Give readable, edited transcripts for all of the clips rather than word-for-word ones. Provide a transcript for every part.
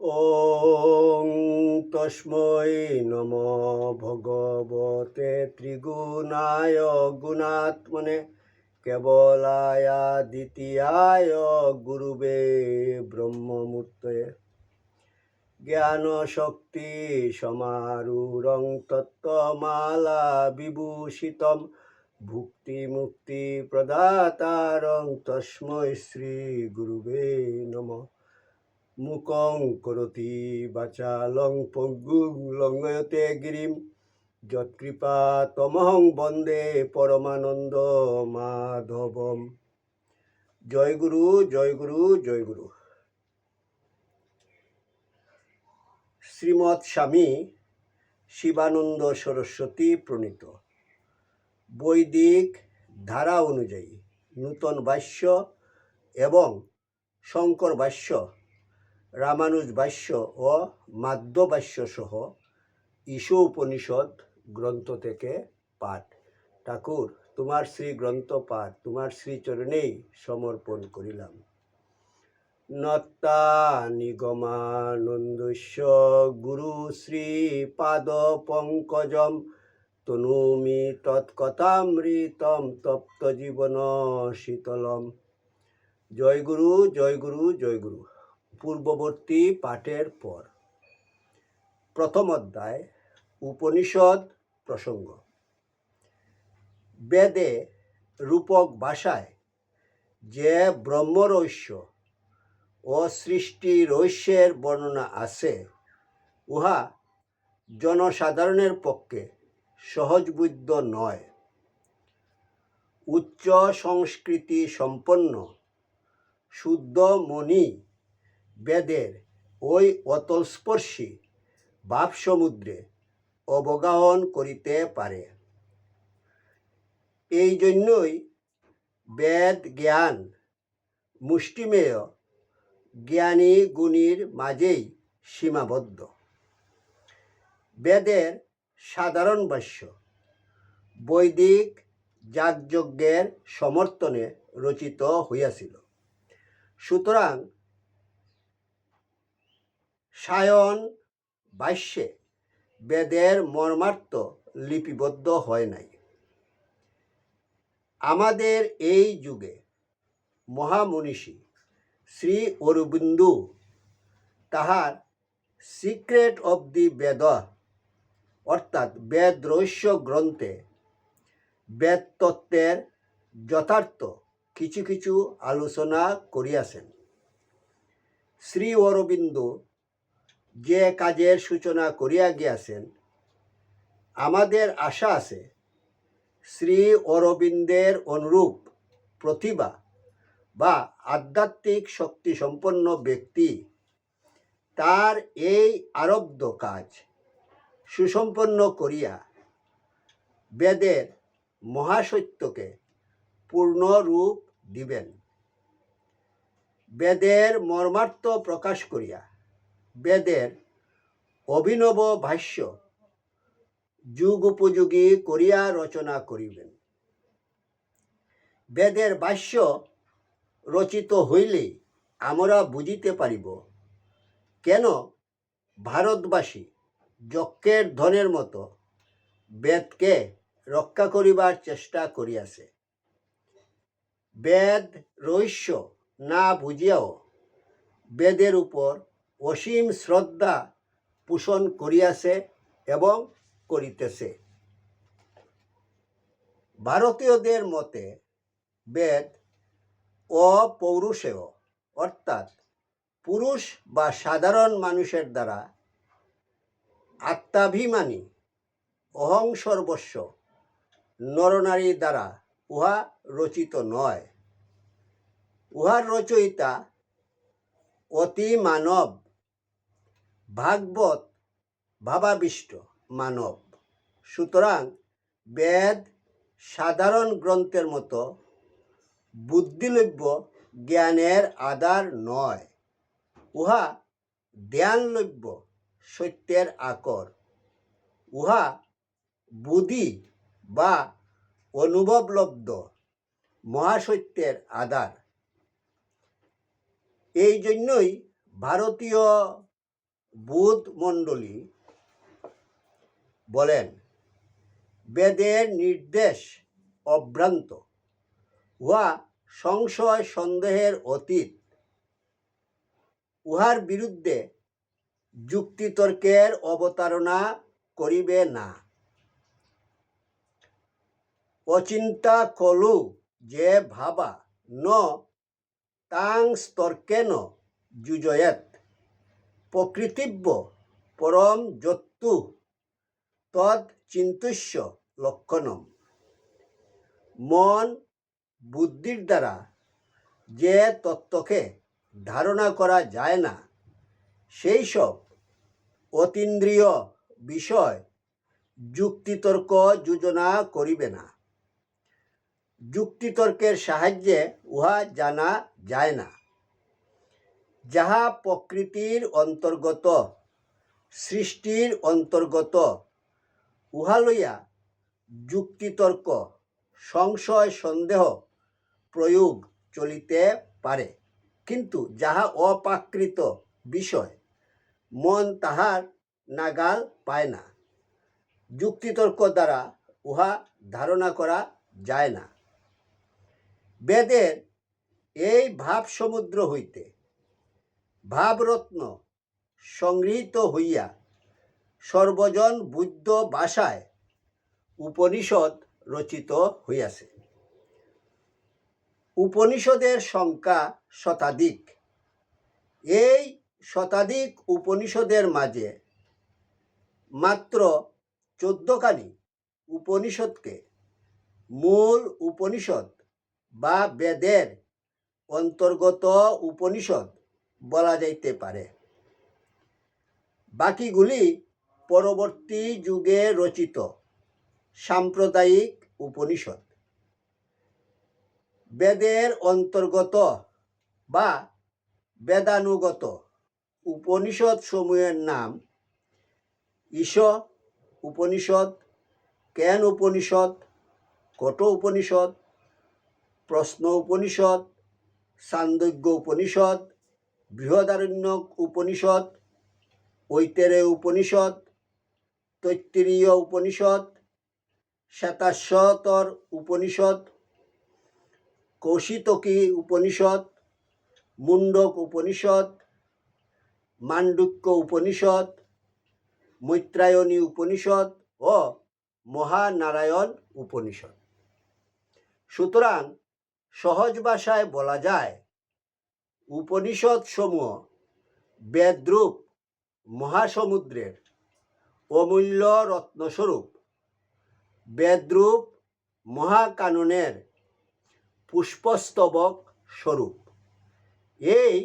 ওং তস্मै নমঃ ভগবতে ত্রিগুণায় গুণাত্মনে কেবলায় দ্বিতীয়ায় গুরুবে ব্রহ্মমূর্তয়ে জ্ঞান শক্তি সমারূঢ়ং তত্ত্বমালা বিভূষিতম ভুক্তি মুক্তি প্রদাতারং তস্मै শ্রী গুরুবে নমঃ। মুকং করোতি বাচালং পঙ্গুং লঙ্ঘয়তে গিরিম যৎকৃপা তমহং বন্দে পরমানন্দ মাধবম। জয় গুরু, জয় গুরু, জয় গুরু। শ্রীমৎ স্বামী শিবানন্দ সরস্বতী প্রণীত বৈদিক ধারা অনুযায়ী নূতন ভাষ্য এবং শঙ্কর ভাষ্য, রামানুজ ভাষ্য ও মাধ্য ভাষ্য সহ ঈশো উপনিষদ গ্রন্থ থেকে পাঠ। ঠাকুর, তোমার শ্রী গ্রন্থ পাঠ তোমার শ্রীচরণেই সমর্পণ করিলাম। নত্তা নিগমানন্দস্য গুরু শ্রী পাদ পঙ্কজম তনুমি তৎকথামৃতম তপ্ত জীবন শীতলম। জয় গুরু, জয় গুরু, জয় গুরু। পূর্ববর্তী পাঠের পর প্রথম অধ্যায় উপনিষদ প্রসঙ্গ। বেদে রূপক ভাষায় যে ব্রহ্মরহস্য ও সৃষ্টি রহস্যের বর্ণনা আছে, উহা জনসাধারণের পক্ষে সহজবোধ্য নয়। উচ্চ সংস্কৃতি সম্পন্ন শুদ্ধ মনি বেদের ওই অতলস্পর্শী ভাবসমুদ্রে অবগাহন করিতে পারে। এই জন্যই বেদ জ্ঞান মুষ্টিমেয় জ্ঞানী গুণীর মাঝেই সীমাবদ্ধ। বেদের সাধারণ ভাষ্য বৈদিক যাগযজ্ঞের সমর্থনে রচিত হইয়াছিল। সুতরাং সায়ন ভাষ্যে বেদের মর্মার্থ লিপিবদ্ধ হয় নাই। আমাদের এই যুগে মহামনীষী শ্রী অরবিন্দ তাহার সিক্রেট অব দি বেদ অর্থাৎ বেদ রহস্য গ্রন্থে বেদ তত্ত্বের যথার্থ কিছু কিছু আলোচনা করিয়াছেন। শ্রী অরবিন্দ যে কাজের সূচনা করিয়া গিয়াছেন, আমাদের আশা আছে শ্রী অরবিন্দের অনুরূপ প্রতিভা বা আধ্যাত্মিক শক্তি সম্পন্ন ব্যক্তি তার এই আরব্ধ কাজ সুসম্পন্ন করিয়া বেদের মহাসত্যকে পূর্ণ রূপ দিবেন। বেদের মর্মার্থ প্রকাশ করিয়া বেদের অভিনব ভাষ্য যুগোপযোগী করিয়া রচনা করিবেন। বেদের ভাষ্য রচিত হইলেই আমরা বুঝিতে পারিব কেন ভারতবাসী যজ্ঞের ধনের মতো বেদকে রক্ষা করিবার চেষ্টা করিয়াছে। বেদ রহস্য না বুঝিয়াও বেদের উপর অসীম শ্রদ্ধা পোষণ করিয়াছে এবং করিতেছে। ভারতীয়দের মতে বেদ অপৌরুষেয় অর্থাৎ পুরুষ বা সাধারণ মানুষের দ্বারা আত্মাভিমানী অহংসর্বস্ব নরনারী দ্বারা উহা রচিত নয়। উহার রচয়িতা অতি মানব, ভাগবত ভাবাবিষ্ট মানব। সুতরাং বেদ সাধারণ গ্রন্থের মতো বুদ্ধিলভ্য জ্ঞানের আধার নয়। উহা ধ্যানলভ্য সত্যের আকর। উহা বুদ্ধি বা অনুভবলব্ধ মহাসত্যের আধার। এই জন্যই ভারতীয় বুধ মণ্ডলী বলেন, বেদের নির্দেশ অভ্রান্ত, উহা সংশয় সন্দেহের অতীত, উহার বিরুদ্ধে যুক্তিতর্কের অবতারণা করিবে না। অচিন্তা কলু যে ভাবা ন তাং স্তর্কেন যুজয়েত, প্রকৃতিব্য পরম যত্তু তৎ চিন্তুষ্য লক্ষণম। মন বুদ্ধির দ্বারা যে তত্ত্বকে ধারণা করা যায় না, সেই সব অতীন্দ্রিয় বিষয় যুক্তিতর্ক যোজনা করিবে না। যুক্তিতর্কের সাহায্যে উহা জানা যায় না। যাহা প্রকৃতির অন্তর্গত, সৃষ্টির অন্তর্গত, উহা লইয়া যুক্তিতর্ক, সংশয় সন্দেহ প্রয়োগ চলিতে পারে, কিন্তু যাহা অপ্রাকৃত বিষয়, মন তাহার নাগাল পায় না, যুক্তিতর্ক দ্বারা উহা ধারণা করা যায় না। বেদের এই ভাব সমুদ্র হইতে ভাবরত্ন সংগৃহীত হইয়া সর্বজন বুদ্ধ ভাষায় উপনিষদ রচিত হইয়াছে। উপনিষদের সংখ্যা শতাধিক। এই শতাধিক উপনিষদের মাঝে মাত্র 14খানি উপনিষদকে মূল উপনিষদ বা বেদের অন্তর্গত উপনিষদ বলা যাইতে পারে। বাকিগুলি পরবর্তী যুগে রচিত সাম্প্রদায়িক উপনিষদ। বেদের অন্তর্গত বা বেদানুগত উপনিষদ সমূহের নাম ঈশ উপনিষদ, কেন উপনিষদ, কঠ উপনিষদ, প্রশ্ন উপনিষদ, ছান্দোগ্য উপনিষদ, বৃহদারণ্যক উপনিষদ, ঐতরেয় উপনিষদ, তৈত্তিরীয় উপনিষদ, শ্বেতাশ্বতর উপনিষদ, কৌশিতকী উপনিষদ, মুন্ডক উপনিষদ, মান্ডুক্য উপনিষদ, মৈত্রায়নী উপনিষদ ও মহানারায়ণ উপনিষদ। সুতরাং সহজ ভাষায় বলা যায়, উপনিষদ সমূহ বেদরূপ মহাসমুদ্রের অমূল্য রত্নস্বরূপ, বেদরূপ মহাকাননের পুষ্পস্তবক স্বরূপ। এই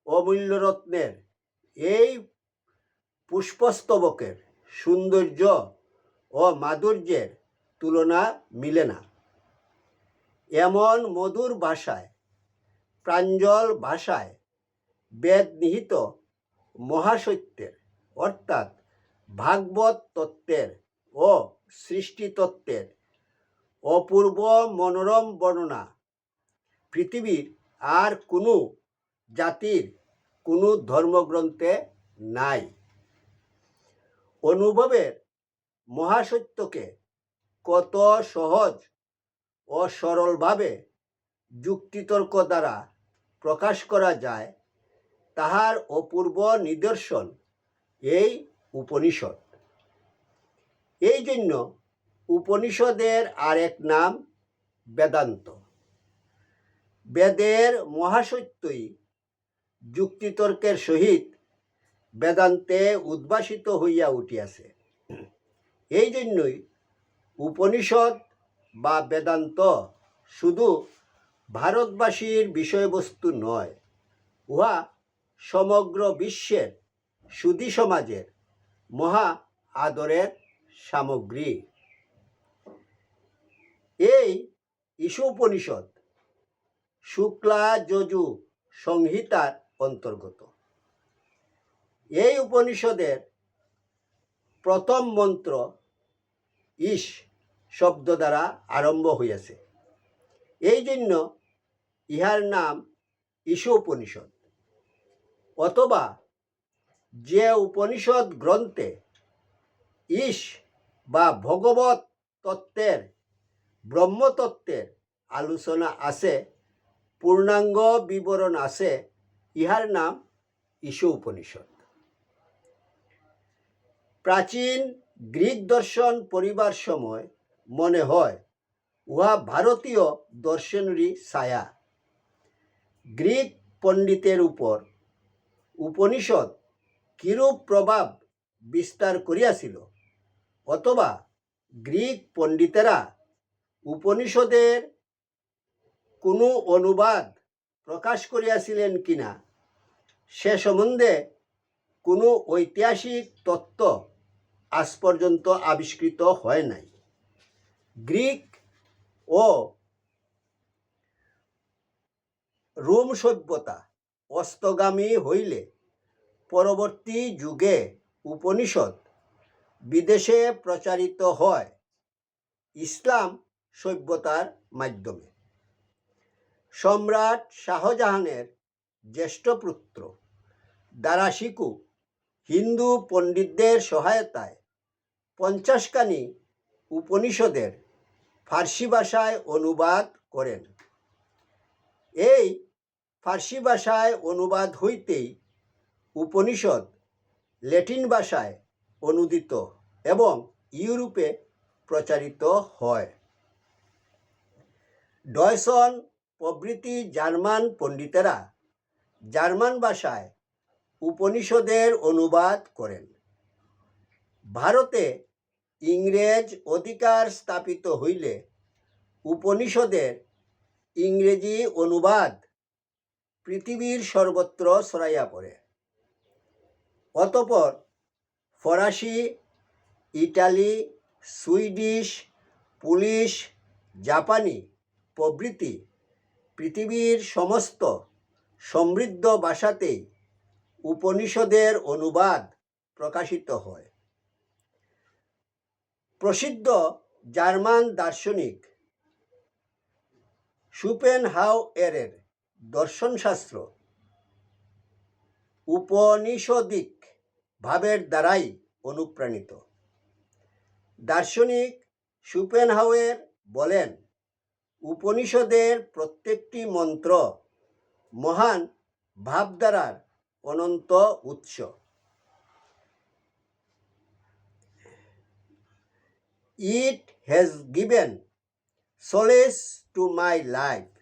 অমূল্য রত্নের, এই পুষ্পস্তবকের সৌন্দর্য ও মাধুর্যের তুলনা মিলে না। এমন মধুর ভাষায়, প্রাঞ্জল ভাষায় বেদ নিহিত মহাসত্যের অর্থাৎ ভাগবত তত্ত্বের ও সৃষ্টিতত্ত্বের অপূর্ব মনোরম বর্ণনা পৃথিবীর আর কোনো জাতির কোনো ধর্মগ্রন্থে নাই। অনুভবের মহাসত্যকে কত সহজ ও সরলভাবে যুক্তিতর্ক দ্বারা প্রকাশ করা যায়, তাহার অপূর্ব নিদর্শন এই উপনিষদ। এই জন্য উপনিষদের আরেক নাম বেদান্ত। বেদের মহাসত্যই যুক্তিতর্কের সহিত বেদান্তে উদ্ভাসিত হইয়া উঠিয়াছে। এই জন্যই উপনিষদ বা বেদান্ত শুধু ভারতবাসীর বিষয়বস্তু নয়, উহা সমগ্র বিশ্বের সুধী সমাজের মহা আদরের সামগ্রী। এই ঈশ উপনিষদ শুক্লা যজু সংহিতার অন্তর্গত। এই উপনিষদের প্রথম মন্ত্র ঈশ শব্দ দ্বারা আরম্ভ হইয়াছে। এই জন্য ইহার নাম ঈশ উপনিষদ, অথবা যে উপনিষদ গ্রন্থে ঈশ বা ভগবত তত্ত্বের ব্রহ্মতত্ত্বের আলোচনা আছে, পূর্ণাঙ্গ বিবরণ আছে, ইহার নাম ঈশ উপনিষদ। প্রাচীন গ্রিক দর্শন পড়িবার সময় মনে হয় উহা ভারতীয় দর্শনেরই ছায়া। গ্রিক পণ্ডিতের উপর উপনিষদ কিরূপ প্রভাব বিস্তার করিয়াছিল, অথবা গ্রিক পণ্ডিতেরা উপনিষদের কোনো অনুবাদ প্রকাশ করিয়াছিলেন কিনা, সে সম্বন্ধে কোনো ঐতিহাসিক তত্ত্ব আজ পর্যন্ত আবিষ্কৃত হয় নাই। গ্রিক ও রোম সভ্যতা অস্তগামী হইলে পরবর্তী যুগে উপনিষদ বিদেশে প্রচারিত হয় ইসলাম সভ্যতার মাধ্যমে। সম্রাট শাহজাহানের জ্যেষ্ঠ পুত্র দারা শিকু হিন্দু পণ্ডিতদের সহায়তায় 50খানি উপনিষদের ফার্সি ভাষায় অনুবাদ করেন। এই ফার্সি ভাষায় অনুবাদ হইতেই উপনিষদ ল্যাটিন ভাষায় অনুদিত এবং ইউরোপে প্রচারিত হয়। ডয়সন প্রভৃতি জার্মান পণ্ডিতেরা জার্মান ভাষায় উপনিষদের অনুবাদ করেন। ভারতে ইংরেজ অধিকার স্থাপিত হইলে উপনিষদের ইংরেজি অনুবাদ পৃথিবীর সর্বত্র ছড়াইয়া পড়ে। অতঃপর ফরাসি, ইটালি, সুইডিশ, পুলিশ, জাপানি প্রভৃতি পৃথিবীর সমস্ত সমৃদ্ধ ভাষাতেই উপনিষদের অনুবাদ প্রকাশিত হয়। প্রসিদ্ধ জার্মান দার্শনিক শোপেনহাউয়ারের দর্শনশাস্ত্র উপনিষদিক ভাবের দ্বারাই অনুপ্রাণিত। দার্শনিক শোপেনহাউয়ার বলেন, উপনিষদের প্রত্যেকটি মন্ত্র মহান ভাবধারার অনন্ত উৎস। It has given solace to my life.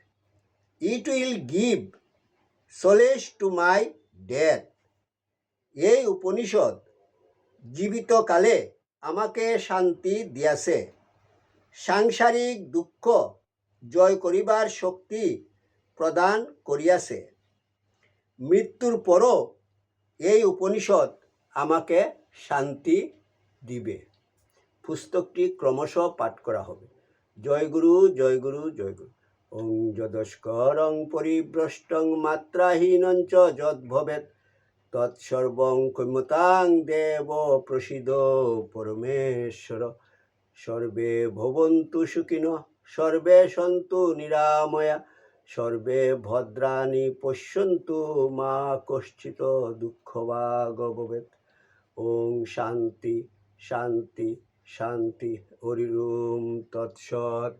It will give solace to my death. এই উপনিষদ জীবিতকালে আমাকে শান্তি দিয়াছে, সাংসারিক দুঃখ জয় করিবার শক্তি প্রদান করিয়াছে। মৃত্যুর পরও এই উপনিষদ আমাকে শান্তি দিবে। পুস্তকটি ক্রমশ পাঠ করা হবে। জয় গুরু, জয় গুরু, জয় গুরু। ওং যদস্করং পরিভ্রষ্টং মাত্রাহীনঞ্চ যদ্ভবেৎ তৎসর্বং ক্ষম্যতাং দেব প্রসীদ পরমেশ্বর। সর্বে ভবন্তু সুখিনঃ, সর্বে সন্তু নিরাময়া, সর্বে ভদ্রাণি পশ্যন্তু মা কশ্চিৎ দুঃখভাগ ভবেৎ। ওং শান্তি শান্তি শান্তি। হরি ওম তৎসৎ।